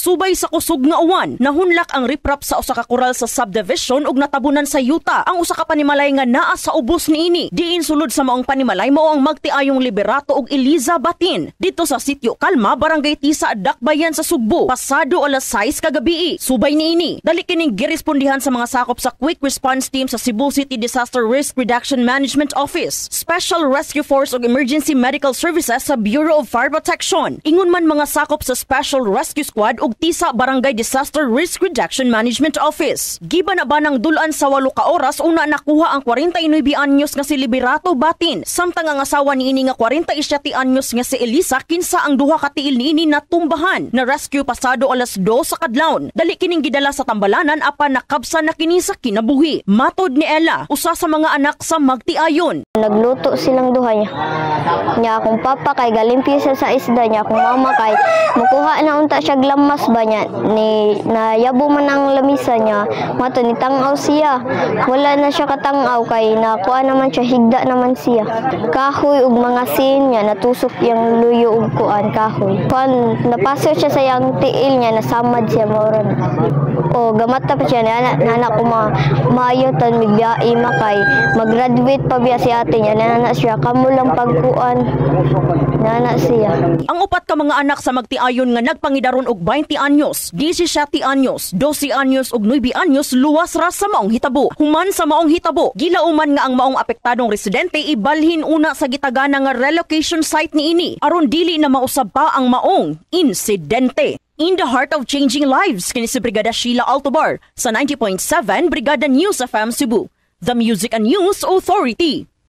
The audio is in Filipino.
Subay sa kusog nga uwan, nahunlak ang riprap sa usa ka koral sa subdivision ug natabunan sa yuta ang usa ka panimalay nga naa sa ubos niini. Diin sulod sa maong panimalay mao ang magtiayong Liberato ug Eliza Batin dito sa Sitio Kalma, Barangay Tisa, Dakbayan sa Sugbo, pasado alas 6 kagabi. Subay niini, dali kining girespondihan sa mga sakop sa Quick Response Team sa Cebu City Disaster Risk Reduction Management Office, Special Rescue Force ug Emergency Medical Services sa Bureau of Fire Protection. Ingon man mga sakop sa Special Rescue Squad ug Tisa Barangay Disaster Risk Reduction Management Office. Giba na ba ng dulan sa 8 ka oras una nakuha ang 49 anyos nga si Liberato Batin, samtang ang asawa niini nga 47 anyos nga si Elisa kinsa ang duha ka tiil niini natumbahan. Na rescue pasado alas 2 sa kadlawon. Dali kining gidala sa tambalanan apan nakabsa na kini sa kinabuhi. Matod ni Ella, usa sa mga anak sa magtiayon. Nagluto silang duha niya. Nya akong papa kay galimpisa sa isda niya, akong mama kay mukuha na unta siya glamas ba niya ni nayabo man ang lamisa niya. Mato ni tangaw siya. Wala na siya katangaw kay nakuha naman siya, higda naman siya. Kahoy ug mga sin niya natusok yang luyo ug kuan kahoy. Kuan napasok siya sa yang tiil niya, nasamad siya moron. O gamata pa siya nana ko maayo tan migbiai makay mag-graduate pa biya si ate niya, nana siya kamo lang pagkuan nana siya. Ang upat ka mga anak sa magtiayon nga nagpangidaron og 20 anyos, 17 anyos, 12 anyos ug 9 anyos luwas ra sa maong hitabo. Human sa maong hitabo, gilauman nga ang maong apektadong residente ibalhin una sa gitagana nga relocation site niini aron dili na mausab pa ang maong insidente. In the heart of changing lives, kini si Brigada Sheila Altobar sa 90.7 Brigada News FM Cebu, the Music and News Authority.